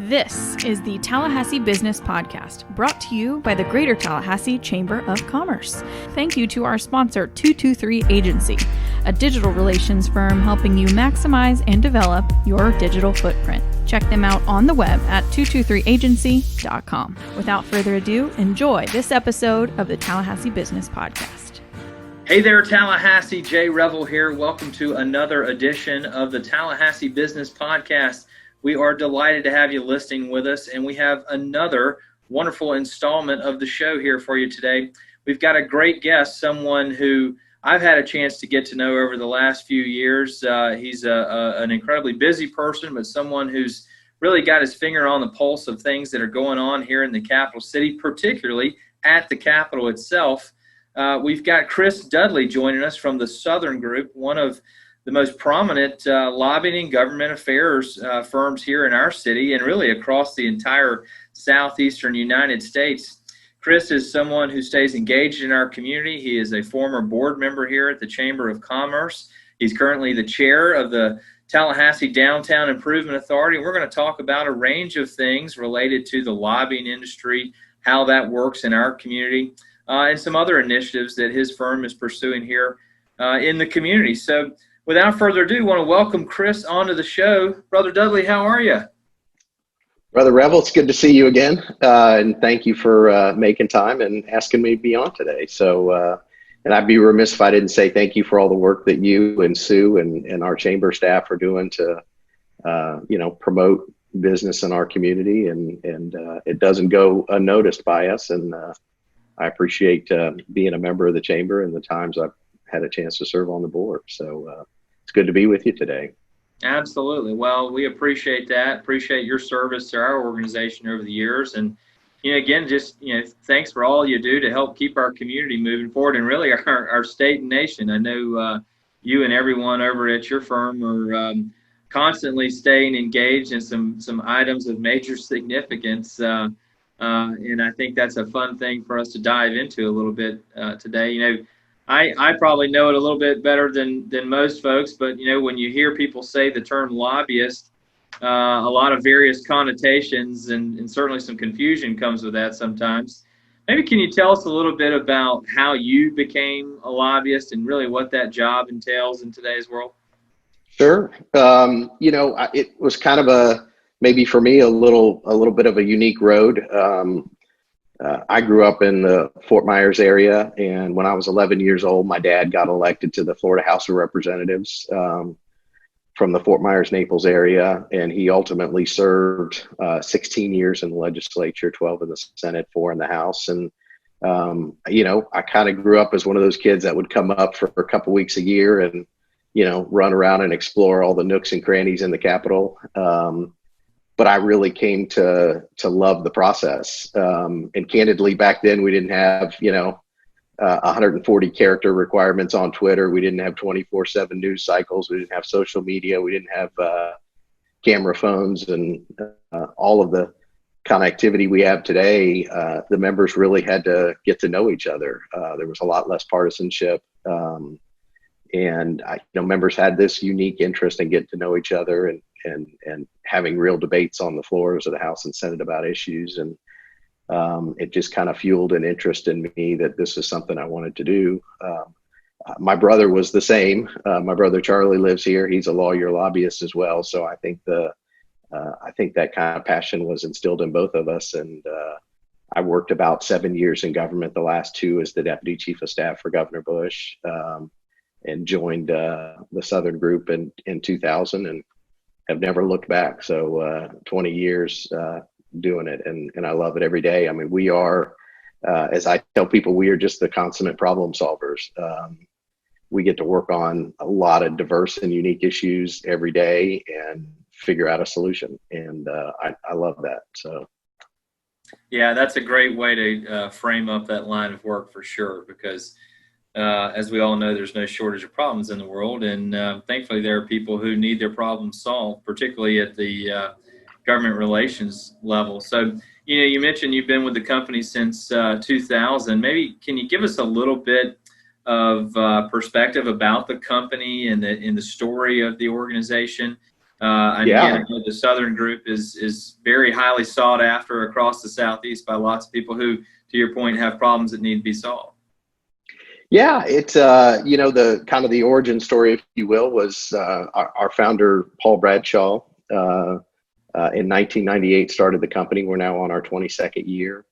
This is the Tallahassee Business Podcast, brought to you by the Greater Tallahassee Chamber of Commerce. Thank you to our sponsor, 223 Agency, a digital relations firm helping you maximize and develop your digital footprint. Check them out on the web at 223agency.com. Without further ado, enjoy this episode of the Tallahassee Business Podcast. Hey there, Tallahassee. Jay Revel here. Welcome to another edition of the Tallahassee Business Podcast. We are delighted to have you listening with us, and we have another wonderful installment of the show here for you today. We've got a great guest, someone who I've had a chance to get to know over the last few years. He's an incredibly busy person, but someone who's really got his finger on the pulse of things that are going on here in the capital city, particularly at the Capitol itself. We've got Chris Dudley joining us from the Southern Group, one of the most prominent lobbying and government affairs firms here in our city and really across the entire southeastern United States. Chris is someone who stays engaged in our community. He is a former board member here at the Chamber of Commerce. He's currently the chair of the Tallahassee Downtown Improvement Authority. We're going to talk about a range of things related to the lobbying industry, how that works in our community, and some other initiatives that his firm is pursuing here in the community. So without further ado, I want to welcome Chris onto the show. Brother Dudley, how are you? Brother Revel, it's good to see you again. And thank you for making time and asking me to be on today. So, and I'd be remiss if I didn't say thank you for all the work that you and Sue and our chamber staff are doing to, promote business in our community. And it doesn't go unnoticed by us. And I appreciate being a member of the chamber and the times I've had a chance to serve on the board. So it's good to be with you today. Absolutely. Well, we appreciate that. Appreciate your service to our organization over the years. And, again, just, thanks for all you do to help keep our community moving forward and really our state and nation. I know you and everyone over at your firm are constantly staying engaged in some items of major significance. And I think that's a fun thing for us to dive into a little bit today. I probably know it a little bit better than most folks, but, when you hear people say the term lobbyist, a lot of various connotations and certainly some confusion comes with that sometimes. Maybe can you tell us a little bit about how you became a lobbyist and really what that job entails in today's world? Sure. It was kind of maybe for me, a little bit of a unique road. I grew up in the Fort Myers area, and when I was 11 years old, my dad got elected to the Florida House of Representatives from the Fort Myers-Naples area, and he ultimately served 16 years in the legislature, 12 in the Senate, 4 in the House. And, I kind of grew up as one of those kids that would come up for a couple weeks a year and, run around and explore all the nooks and crannies in the Capitol. But I really came to love the process. And candidly, back then we didn't have, 140 character requirements on Twitter. We didn't have 24/7 news cycles. We didn't have social media. We didn't have camera phones and all of the connectivity we have today. The members really had to get to know each other. There was a lot less partisanship. And members had this unique interest in getting to know each other and having real debates on the floors of the House and Senate about issues. And it just kind of fueled an interest in me that this is something I wanted to do. My brother was the same. My brother Charlie lives here. He's a lawyer lobbyist as well. So I think that kind of passion was instilled in both of us. And I worked about 7 years in government, the last 2 as the deputy chief of staff for Governor Bush, and joined the Southern Group in 2000 and have never looked back. So 20 years doing it, and I love it every day. I mean, we are, as I tell people, we are just the consummate problem solvers. We get to work on a lot of diverse and unique issues every day and figure out a solution. And I love that. So. Yeah, that's a great way to frame up that line of work for sure, because as we all know, there's no shortage of problems in the world. And thankfully, there are people who need their problems solved, particularly at the government relations level. So, you mentioned you've been with the company since 2000. Maybe can you give us a little bit of perspective about the company and the story of the organization? And again, I know the Southern group is very highly sought after across the Southeast by lots of people who, to your point, have problems that need to be solved. Yeah, it's the kind of the origin story, if you will, was our founder Paul Bradshaw in 1998 started the company. We're now on our 22nd year.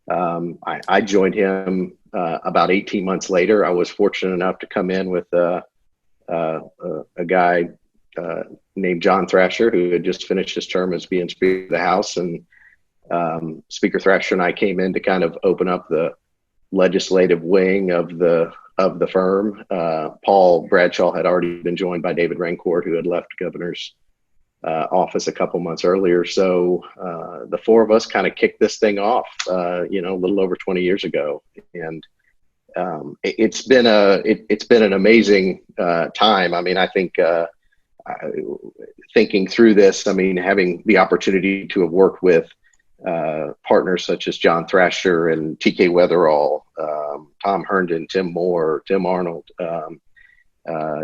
I joined him about 18 months later. I was fortunate enough to come in with a guy named John Thrasher, who had just finished his term as being Speaker of the House, and Speaker Thrasher and I came in to kind of open up the legislative wing of the firm. Paul Bradshaw had already been joined by David Rancourt, who had left governor's office a couple months earlier. So the four of us kind of kicked this thing off, a little over 20 years ago, and it's been an amazing time. I mean, I think thinking through this, I mean, having the opportunity to have worked with partners such as John Thrasher and TK Weatherall, Tom Herndon, Tim Moore, Tim Arnold,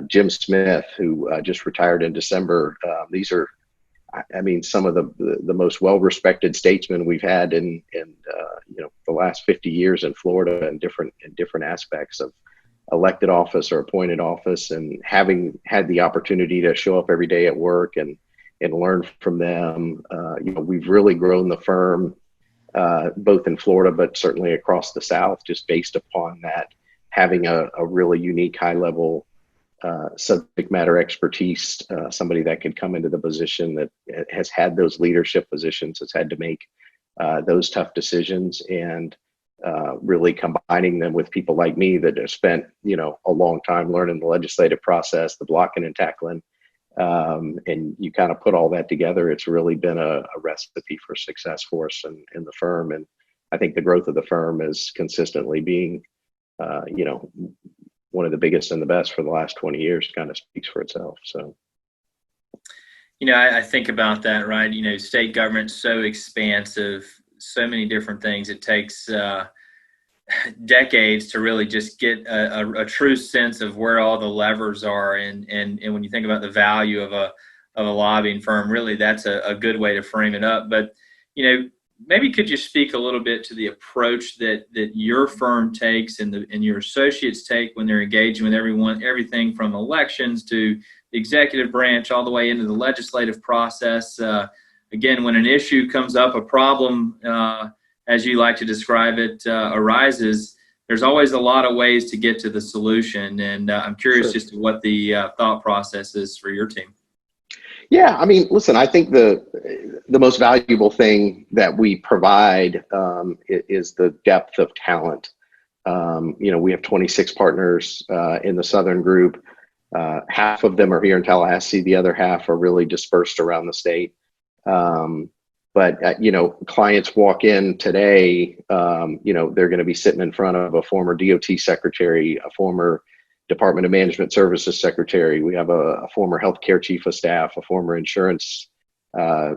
Jim Smith, who just retired in December. These are, I mean, some of the most well-respected statesmen we've had in the last 50 years in Florida, in different aspects of elected office or appointed office, and having had the opportunity to show up every day at work and learn from them. We've really grown the firm, both in Florida, but certainly across the South, just based upon that, having a really unique high level subject matter expertise, somebody that could come into the position that has had those leadership positions, has had to make those tough decisions, and really combining them with people like me that have spent, a long time learning the legislative process, the blocking and tackling. And you kind of put all that together. It's really been a recipe for success for us in the firm. And I think the growth of the firm is consistently being, one of the biggest and the best for the last 20 years, kind of speaks for itself. So, I think about that, right? State government's so expansive, so many different things. It takes decades to really just get a true sense of where all the levers are. And when you think about the value of a lobbying firm, really that's a good way to frame it up. But, maybe could you speak a little bit to the approach that your firm takes and your associates take when they're engaging with everything from elections to the executive branch all the way into the legislative process? Again, when an issue comes up, a problem, as you like to describe it, arises, there's always a lot of ways to get to the solution. And I'm curious just to what the thought process is for your team. Yeah, I mean, listen, I think the most valuable thing that we provide is the depth of talent. We have 26 partners in the Southern group. Half of them are here in Tallahassee. The other half are really dispersed around the state. But clients walk in today, they're going to be sitting in front of a former DOT secretary, a former Department of Management Services secretary. We have a former healthcare chief of staff, a former insurance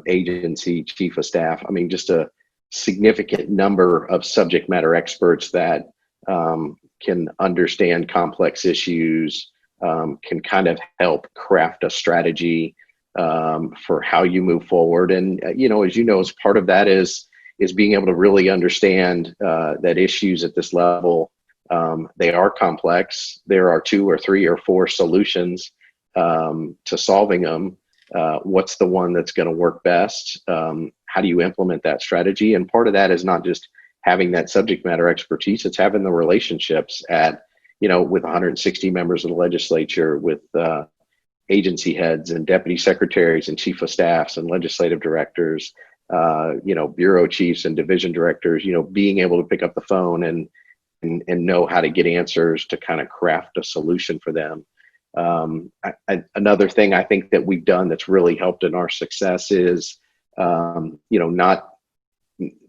agency chief of staff. I mean, just a significant number of subject matter experts that can understand complex issues, can kind of help craft a strategy for how you move forward. And, as part of that is being able to really understand that issues at this level, they are complex. There are 2 or 3 or 4 solutions to solving them. What's the one that's going to work best? How do you implement that strategy? And part of that is not just having that subject matter expertise, it's having the relationships with 160 members of the legislature, with agency heads and deputy secretaries and chief of staffs and legislative directors, bureau chiefs and division directors, being able to pick up the phone and know how to get answers to kind of craft a solution for them. Another thing I think that we've done that's really helped in our success is,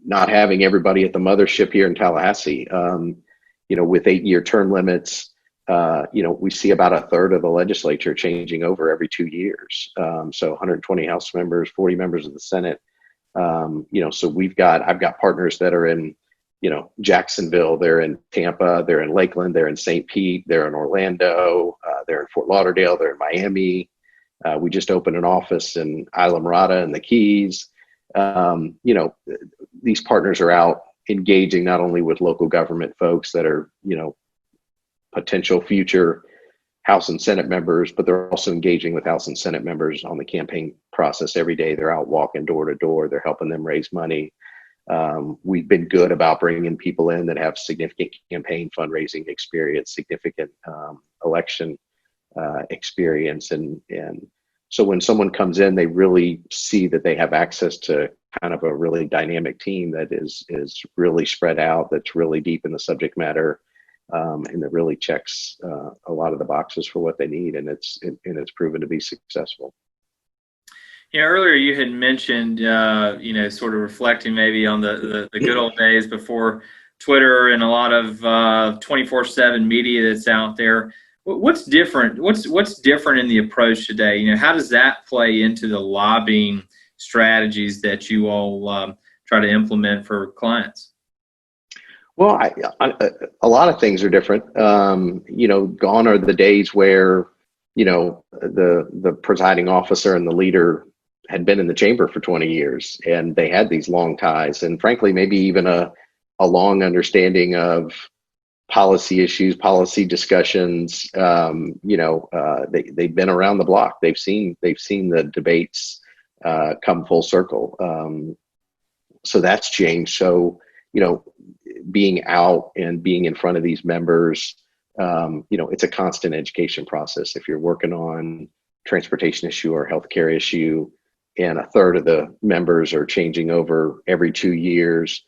not having everybody at the mothership here in Tallahassee. With 8-year term limits, we see about a third of the legislature changing over every 2 years. So 120 House members, 40 members of the Senate. So I've got partners that are in, Jacksonville, they're in Tampa, they're in Lakeland, they're in St. Pete, they're in Orlando, they're in Fort Lauderdale, they're in Miami, We just opened an office in Islamorada and the Keys. These partners are out engaging not only with local government folks that are, potential future House and Senate members, but they're also engaging with House and Senate members on the campaign process every day. They're out walking door to door. They're helping them raise money. We've been good about bringing people in that have significant campaign fundraising experience, significant election experience. And so when someone comes in, they really see that they have access to kind of a really dynamic team that is really spread out, that's really deep in the subject matter, and that really checks a lot of the boxes for what they need. And it's proven to be successful. Earlier you had mentioned, sort of reflecting maybe on the good old days before Twitter and a lot of 24/7 media that's out there. What's different? What's different in the approach today? How does that play into the lobbying strategies that you all try to implement for clients? Well, a lot of things are different. Gone are the days where, the presiding officer and the leader had been in the chamber for 20 years and they had these long ties and frankly, maybe even a long understanding of policy issues, policy discussions. They've been around the block. They've seen the debates come full circle. So that's changed. So, being out and being in front of these members, it's a constant education process. If you're working on transportation issue or healthcare issue, and a third of the members are changing over every 2 years,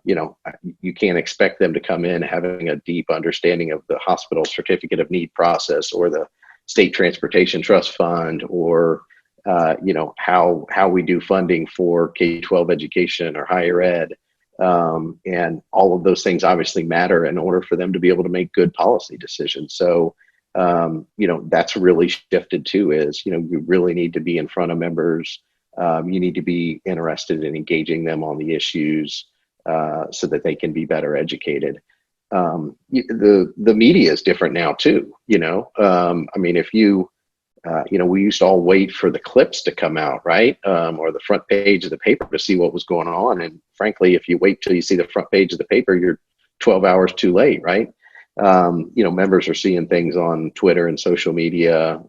you can't expect them to come in having a deep understanding of the hospital certificate of need process or the state transportation trust fund or, how we do funding for K-12 education or higher ed. And all of those things obviously matter in order for them to be able to make good policy decisions. So, that's really shifted too, is, you really need to be in front of members. You need to be interested in engaging them on the issues so that they can be better educated. The media is different now too, if you, we used to all wait for the clips to come out, right? Or the front page of the paper to see what was going on. And frankly, if you wait till you see the front page of the paper, you're 12 hours too late, right? Members are seeing things on Twitter and social media,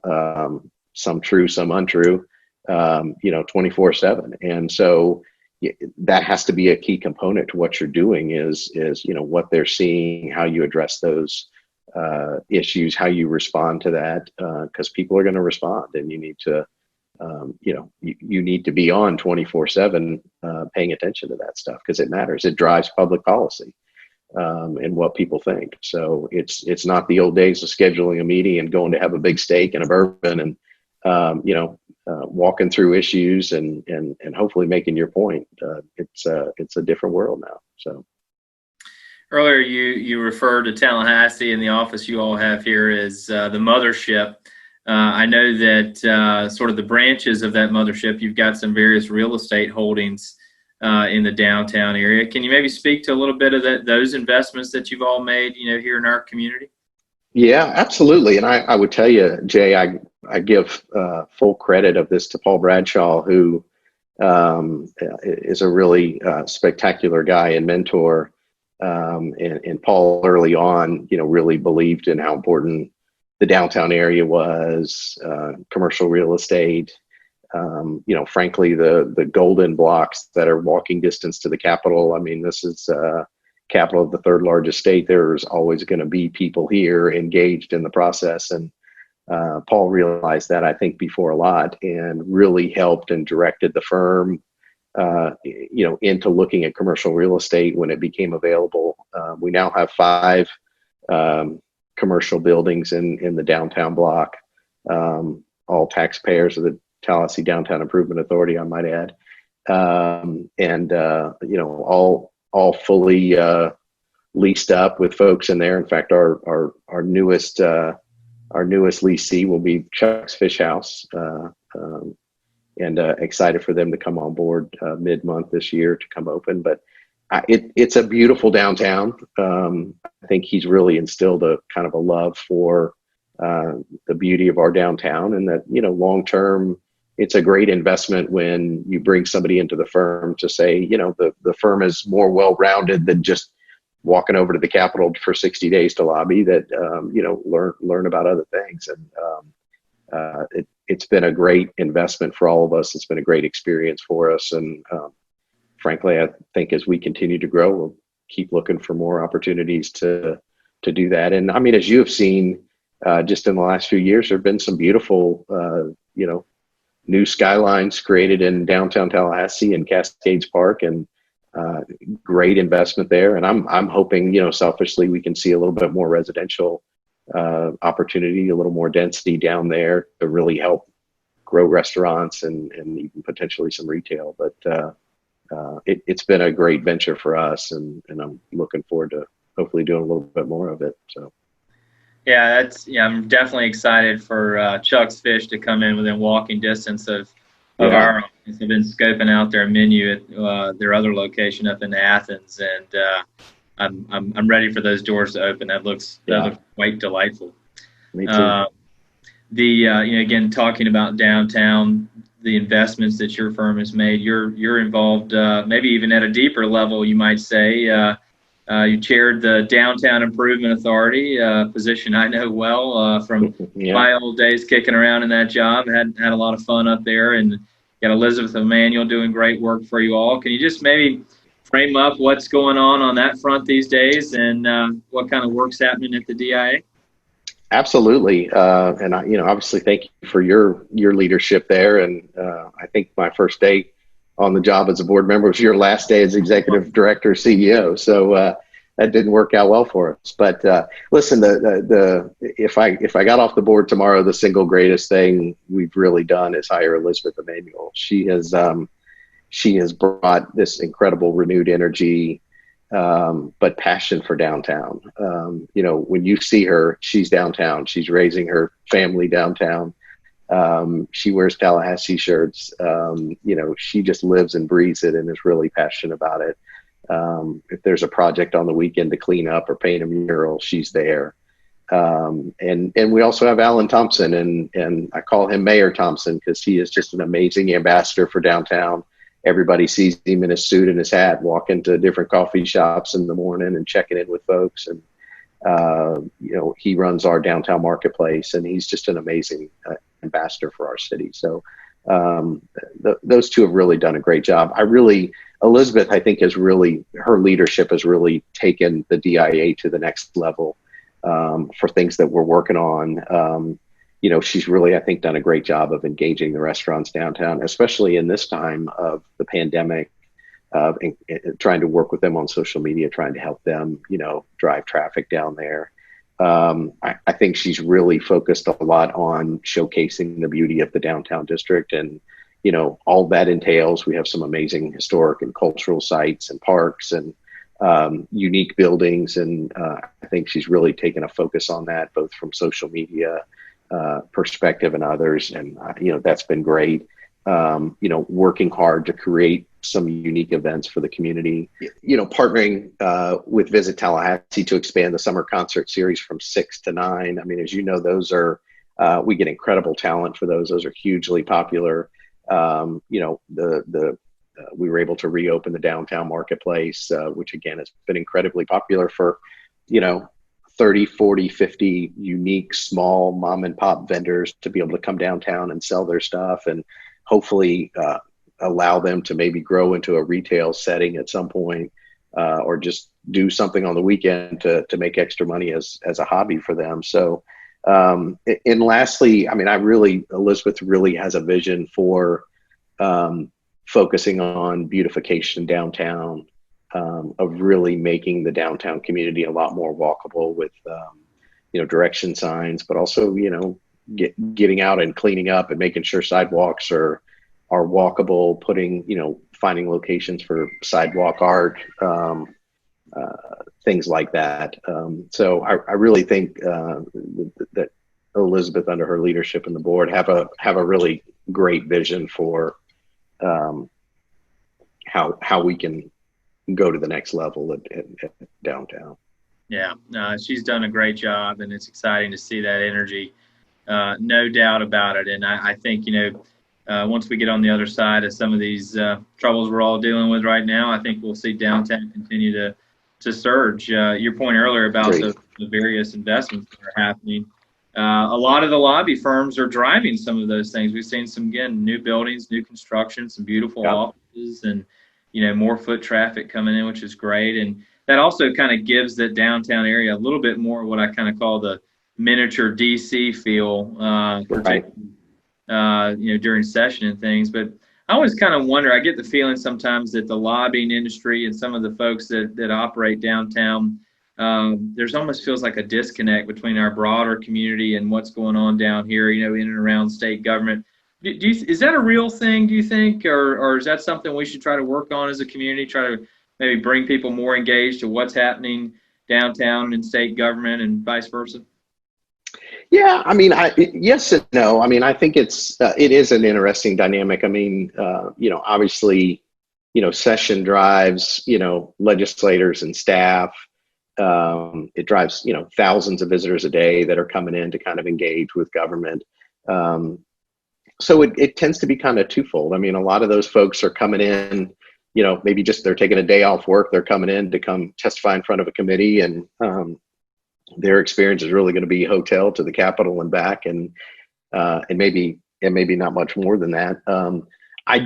some true, some untrue, 24/7. And so that has to be a key component to what you're doing is, what they're seeing, how you address those issues, how you respond to that, because people are going to respond, and you need to, you need to be on 24/7, paying attention to that stuff because it matters. It drives public policy, and what people think. So it's not the old days of scheduling a meeting and going to have a big steak and a bourbon and, walking through issues and hopefully making your point. It's a different world now. So. Earlier, you referred to Tallahassee and the office you all have here as the mothership. I know that sort of the branches of that mothership, you've got some various real estate holdings in the downtown area. Can you maybe speak to a little bit of those investments that you've all made, here in our community? Yeah, absolutely. And I would tell you, Jay, I give full credit of this to Paul Bradshaw, who is a really spectacular guy and mentor. And Paul early on, really believed in how important the downtown area was, commercial real estate, frankly, the golden blocks that are walking distance to the Capitol. I mean, this is capital of the third largest state. There's always going to be people here engaged in the process. And Paul realized that, I think, before a lot, and really helped and directed the firm into looking at commercial real estate when it became available. We now have 5 commercial buildings in the downtown block, all taxpayers of the Tallahassee Downtown Improvement Authority, I might add, and all fully leased up with folks in there. In fact, our newest leasee will be Chuck's Fish House. And excited for them to come on board mid-month this year to come open. But it's a beautiful downtown. I think he's really instilled a kind of a love for the beauty of our downtown, and that, long term, it's a great investment when you bring somebody into the firm to say, the firm is more well-rounded than just walking over to the Capitol for 60 days to lobby, that, learn about other things. And it's been a great investment for all of us. It's been a great experience for us. And frankly, I think as we continue to grow, we'll keep looking for more opportunities to do that. And I mean, as you have seen, just in the last few years, there have been some beautiful, new skylines created in downtown Tallahassee and Cascades Park, and great investment there. And I'm hoping, selfishly, we can see a little bit more residential opportunity, a little more density down there to really help grow restaurants and even potentially some retail. But it's been a great venture for us, and I'm looking forward to hopefully doing a little bit more of it. So. Yeah, I'm definitely excited for Chuck's Fish to come in within walking distance of our office. I've been scoping out their menu at their other location up in Athens, and I'm ready for those doors to open. That looks quite delightful. Me too. Again, talking about downtown, the investments that your firm has made, you're involved, maybe even at a deeper level, you might say. You chaired the Downtown Improvement Authority, position I know well from my old days kicking around in that job. Had a lot of fun up there, and got Elizabeth Emanuel doing great work for you all. Can you just maybe frame up what's going on that front these days, and what kind of work's happening at the DIA? Absolutely, and obviously, thank you for your leadership there. And I think my first day on the job as a board member was your last day as executive director, CEO. So that didn't work out well for us. But listen, if I got off the board tomorrow, the single greatest thing we've really done is hire Elizabeth Emanuel. She has brought this incredible renewed energy, but passion for downtown. When you see her, she's downtown. She's raising her family downtown. She wears Tallahassee shirts. She just lives and breathes it and is really passionate about it. If there's a project on the weekend to clean up or paint a mural, she's there. And we also have Alan Thompson, and I call him Mayor Thompson because he is just an amazing ambassador for downtown. Everybody sees him in his suit and his hat, walking to different coffee shops in the morning and checking in with folks. And he runs our downtown marketplace, and he's just an amazing ambassador for our city. So those two have really done a great job. Elizabeth, I think, her leadership has really taken the DIA to the next level for things that we're working on. She's really, I think, done a great job of engaging the restaurants downtown, especially in this time of the pandemic, and trying to work with them on social media, trying to help them, drive traffic down there. I think she's really focused a lot on showcasing the beauty of the downtown district, and all that entails. We have some amazing historic and cultural sites and parks and unique buildings, and I think she's really taken a focus on that, both from social media perspective and others, and that's been great. Working hard to create some unique events for the community, partnering with Visit Tallahassee to expand the summer concert series from 6 to 9. I mean, as you know, those are, we get incredible talent for those. Those are hugely popular. We were able to reopen the downtown marketplace, which again has been incredibly popular for, 30, 40, 50 unique small mom and pop vendors to be able to come downtown and sell their stuff, and hopefully allow them to maybe grow into a retail setting at some point, or just do something on the weekend to make extra money as a hobby for them. So, and lastly, I mean, Elizabeth really has a vision for focusing on beautification downtown, of really making the downtown community a lot more walkable with, direction signs, but also, getting out and cleaning up and making sure sidewalks are walkable, finding locations for sidewalk art, things like that. So I really think that Elizabeth, under her leadership and the board, have a really great vision for how we can go to the next level at downtown. Yeah, she's done a great job, and it's exciting to see that energy. No doubt about it. And I think, once we get on the other side of some of these troubles we're all dealing with right now, I think we'll see downtown continue to surge. Your point earlier about the various investments that are happening. A lot of the lobby firms are driving some of those things. We've seen some, again, new buildings, new construction, some beautiful offices, and, more foot traffic coming in, which is great. And that also kind of gives the downtown area a little bit more what I kind of call the miniature DC feel, during session and things. But I always kind of wonder, I get the feeling sometimes that the lobbying industry and some of the folks that operate downtown, there's almost feels like a disconnect between our broader community and what's going on down here, in and around state government. Is that a real thing, do you think, or is that something we should try to work on as a community, try to maybe bring people more engaged to what's happening downtown in state government and vice versa? Yeah, I mean, yes and no. I mean, I think it is an interesting dynamic. I mean, obviously, session drives, legislators and staff. It drives, thousands of visitors a day that are coming in to kind of engage with government. So it tends to be kind of twofold. I mean, a lot of those folks are coming in, maybe just they're taking a day off work. They're coming in to come testify in front of a committee, and their experience is really going to be hotel to the Capitol and back, and maybe not much more than that. I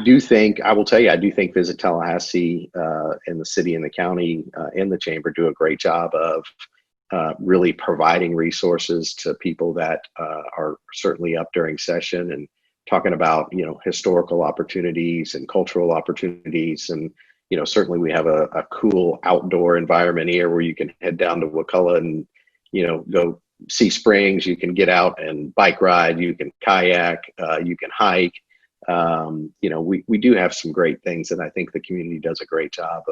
will tell you, I do think Visit Tallahassee and the city and the county and the chamber do a great job of really providing resources to people that are certainly up during session and talking about, historical opportunities and cultural opportunities. And, certainly we have a cool outdoor environment here where you can head down to Wakulla and, go see springs. You can get out and bike ride, you can kayak, you can hike. We do have some great things that I think the community does a great job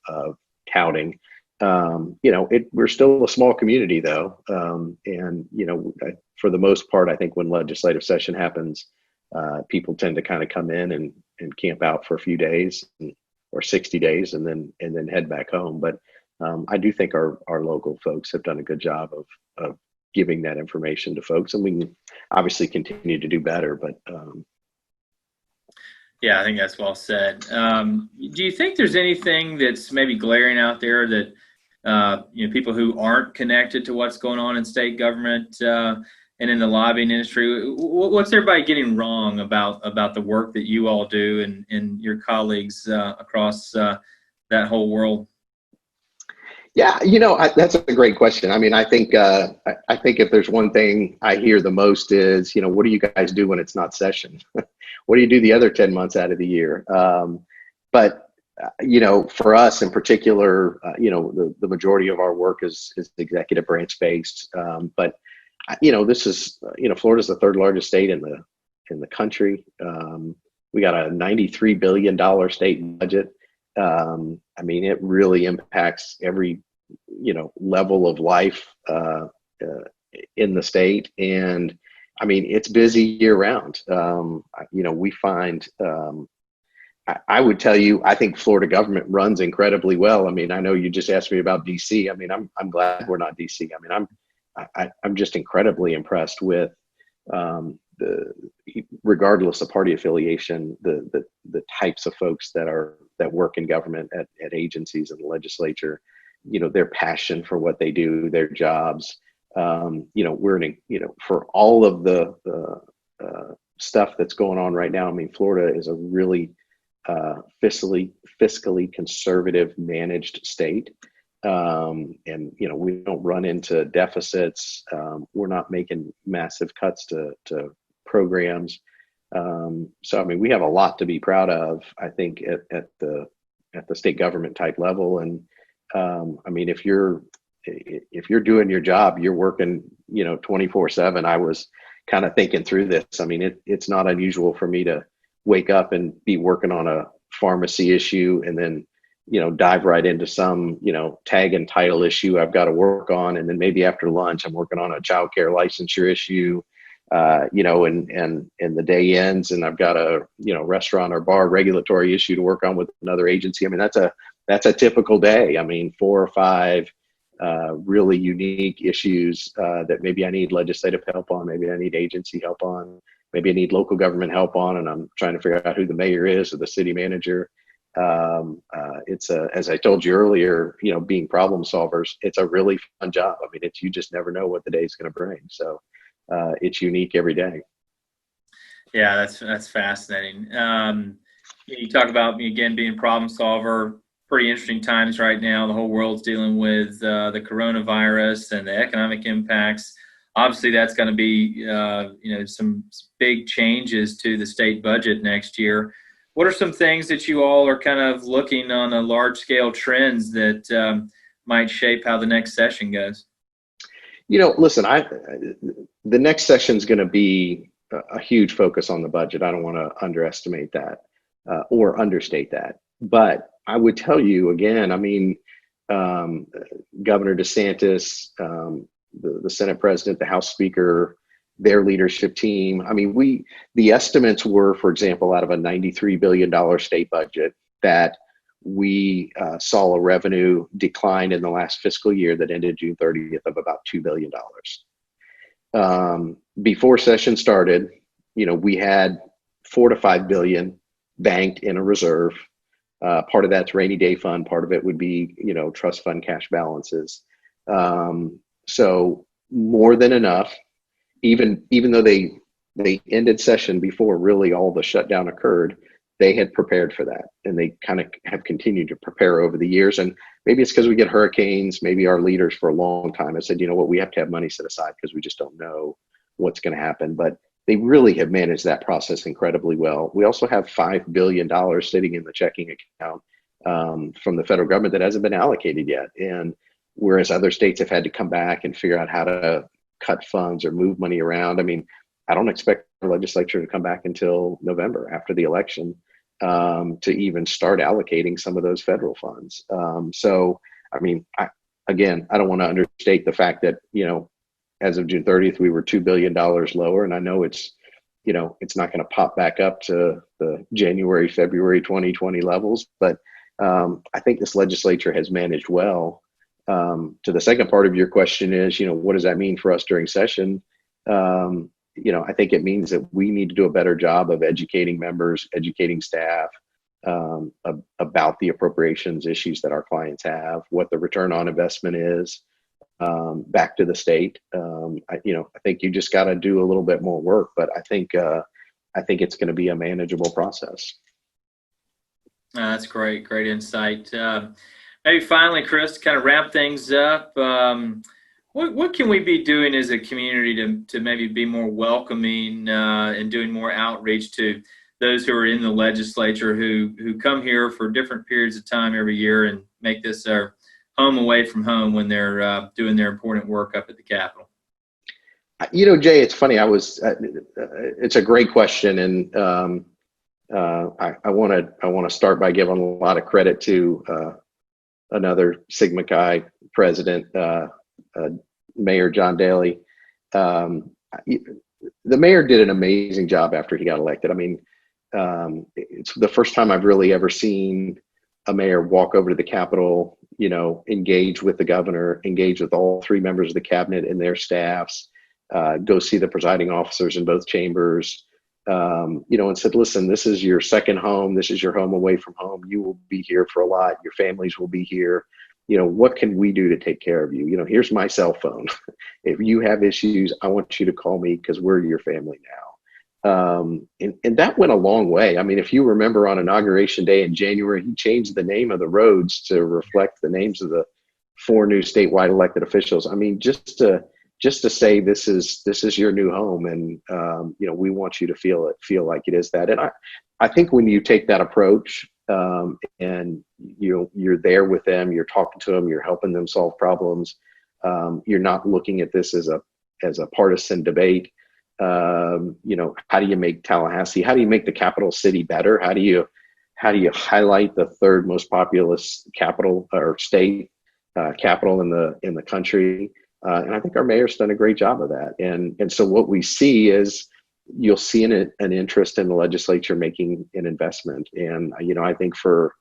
of touting. We're still a small community though. For the most part, I think when legislative session happens, people tend to kind of come in and camp out for a few days or 60 days and then head back home. But I do think our local folks have done a good job of giving that information to folks, and we can obviously continue to do better. But yeah, I think that's well said. Do you think there's anything that's maybe glaring out there that people who aren't connected to what's going on in state government and in the lobbying industry, what's everybody getting wrong about the work that you all do and your colleagues across that whole world? Yeah, that's a great question. I mean, I think if there's one thing I hear the most is, what do you guys do when it's not session? What do you do the other 10 months out of the year? But for us in particular, the majority of our work is executive branch based. But this is, Florida's the third largest state in the country. We got a $93 billion state budget. I mean, it really impacts every, level of life in the state. And I mean, it's busy year round. We find, I would tell you, I think Florida government runs incredibly well. I mean, I know you just asked me about DC. I mean, I'm glad we're not DC. I mean, I'm just incredibly impressed with regardless of party affiliation, the types of folks that work in government at agencies and the legislature, their passion for what they do, their jobs. For all of the stuff that's going on right now. I mean, Florida is a really fiscally conservative managed state. And we don't run into deficits. We're not making massive cuts to programs. So I mean, we have a lot to be proud of, I think, at the state government type level. And I mean, if you're doing your job, you're working 24/7. I was kind of thinking through this. I mean, it's not unusual for me to wake up and be working on a pharmacy issue and then dive right into some, tag and title issue I've got to work on. And then maybe after lunch, I'm working on a childcare licensure issue, and the day ends and I've got a, restaurant or bar regulatory issue to work on with another agency. I mean, that's a typical day. I mean, 4 or 5 really unique issues that maybe I need legislative help on, maybe I need agency help on, maybe I need local government help on, and I'm trying to figure out who the mayor is or the city manager. As I told you earlier, being problem solvers, it's a really fun job. I mean, you just never know what the day is going to bring. So it's unique every day. Yeah, that's fascinating. You talk about, again, being a problem solver. Pretty interesting times right now. The whole world's dealing with the coronavirus and the economic impacts. Obviously, that's going to be some big changes to the state budget next year. What are some things that you all are kind of looking on a large scale trends that might shape how the next session goes? Listen, the next session is going to be a huge focus on the budget. I don't want to underestimate that or understate that. But I would tell you again, I mean, Governor DeSantis, the Senate President, the House Speaker, their leadership team. I mean, the estimates were, for example, out of a $93 billion state budget, that we saw a revenue decline in the last fiscal year that ended June 30th of about $2 billion. Before session started, we had $4 to $5 billion banked in a reserve. Part of that's rainy day fund. Part of it would be, trust fund cash balances. So more than enough, even though they ended session before really all the shutdown occurred, they had prepared for that, and they kind of have continued to prepare over the years. And maybe it's because we get hurricanes. Maybe our leaders for a long time have said, we have to have money set aside because we just don't know what's going to happen. But they really have managed that process incredibly well. We also have $5 billion sitting in the checking account from the federal government that hasn't been allocated yet. And whereas other states have had to come back and figure out how to cut funds or move money around, I mean, I don't expect the legislature to come back until November after the election to even start allocating some of those federal funds. So, I mean, I don't want to understate the fact that, as of June 30th, we were $2 billion lower. And I know it's not going to pop back up to the January, February 2020 levels. But I think this legislature has managed well. To the second part of your question is, what does that mean for us during session? I think it means that we need to do a better job of educating members, educating staff about the appropriations issues that our clients have, what the return on investment is. Back to the state. I think you just got to do a little bit more work, but I think it's going to be a manageable process. That's great insight. Maybe finally, Chris, to kind of wrap things up, what can we be doing as a community to maybe be more welcoming and doing more outreach to those who are in the legislature who come here for different periods of time every year and make this our home away from home when they're doing their important work up at the Capitol? Jay, it's funny. It's a great question, and I want to start by giving a lot of credit to another Sigma Chi president, Mayor John Daly. The mayor did an amazing job after he got elected. I mean, it's the first time I've really ever seen a mayor walk over to the Capitol, engage with the governor, engage with all three members of the cabinet and their staffs, go see the presiding officers in both chambers, and said, listen, this is your second home. This is your home away from home. You will be here for a lot. Your families will be here. What can we do to take care of you? Here's my cell phone. If you have issues, I want you to call me because we're your family now. And that went a long way. I mean, if you remember on Inauguration Day in January, he changed the name of the roads to reflect the names of the 4 new statewide elected officials. I mean, just to say this is your new home, and we want you to feel like it is that. And I think when you take that approach, and you're there with them, you're talking to them, you're helping them solve problems. You're not looking at this as a partisan debate. How do you make Tallahassee? How do you make the capital city better? How do you highlight the third most populous capital or state capital in the country? And I think our mayor's done a great job of that. And so what we see is you'll see an interest in the legislature making an investment. And I think for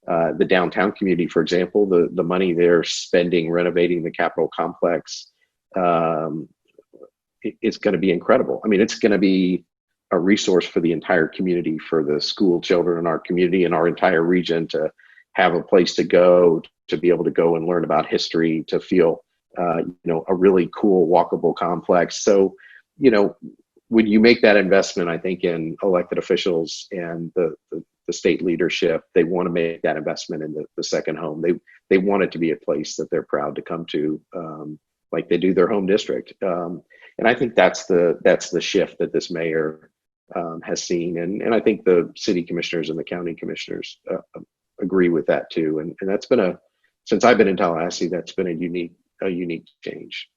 the downtown community, for example, the money they're spending renovating the Capitol complex, it's going to be incredible. I mean, it's going to be a resource for the entire community, for the school children in our community and our entire region to have a place to go, to be able to go and learn about history, to feel, a really cool walkable complex. So, when you make that investment, I think in elected officials and the state leadership, they want to make that investment in the second home. They want it to be a place that they're proud to come to, like they do their home district. And I think that's the shift that this mayor has seen, and I think the city commissioners and the county commissioners agree with that too. And that's been since I've been in Tallahassee, that's been a unique change.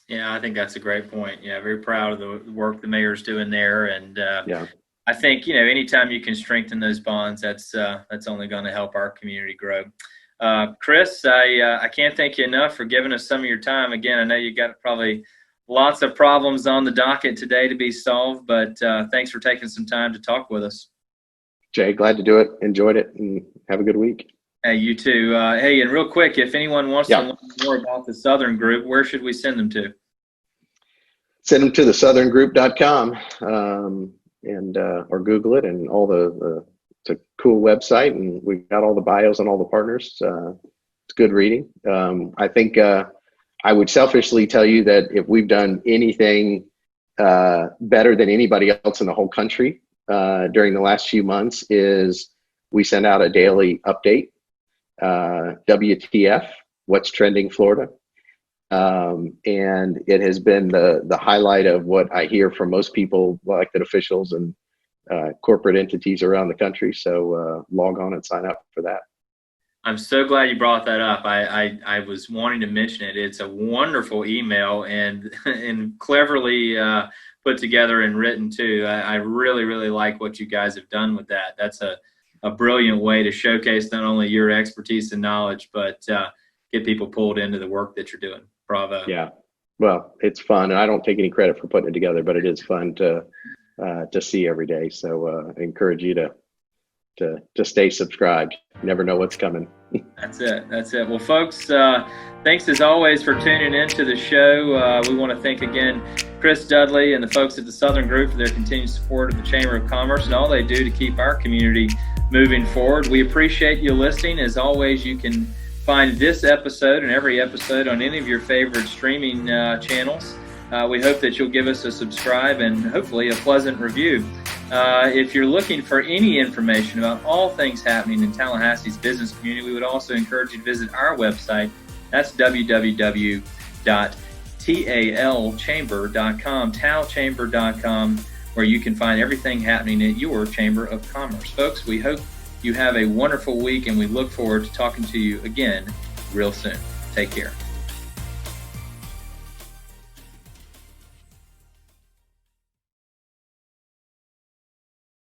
Yeah, I think that's a great point. Yeah, very proud of the work the mayor's doing there, and I think anytime you can strengthen those bonds, that's only going to help our community grow. Chris, I can't thank you enough for giving us some of your time. Again, I know you got probably lots of problems on the docket today to be solved, but thanks for taking some time to talk with us. Jay, glad to do it. Enjoyed it, and have a good week. Hey, you too. Hey, and real quick, if anyone wants to learn more about the Southern Group, where should we send them to? Send them to thesoutherngroup.com or Google it, and all it's a cool website, and we've got all the bios on all the partners. It's good reading. I think I would selfishly tell you that if we've done anything better than anybody else in the whole country during the last few months, is we send out a daily update, WTF, what's trending Florida. And it has been the highlight of what I hear from most people, elected officials and corporate entities around the country. So log on and sign up for that. I'm so glad you brought that up. I was wanting to mention it. It's a wonderful email and cleverly put together and written too. I really, really like what you guys have done with that. That's a brilliant way to showcase not only your expertise and knowledge, but get people pulled into the work that you're doing. Bravo. Yeah. Well, it's fun, and I don't take any credit for putting it together, but it is fun to see every day. So I encourage you to stay subscribed. You never know what's coming. That's it. Well, folks, thanks as always for tuning in to the show. We want to thank again Chris Dudley and the folks at the Southern Group for their continued support of the Chamber of Commerce and all they do to keep our community moving forward. We appreciate you listening. As always, you can find this episode and every episode on any of your favorite streaming channels. We hope that you'll give us a subscribe and hopefully a pleasant review. If you're looking for any information about all things happening in Tallahassee's business community, we would also encourage you to visit our website. That's www.talchamber.com, talchamber.com, where you can find everything happening at your Chamber of Commerce. Folks, we hope you have a wonderful week, and we look forward to talking to you again real soon. Take care.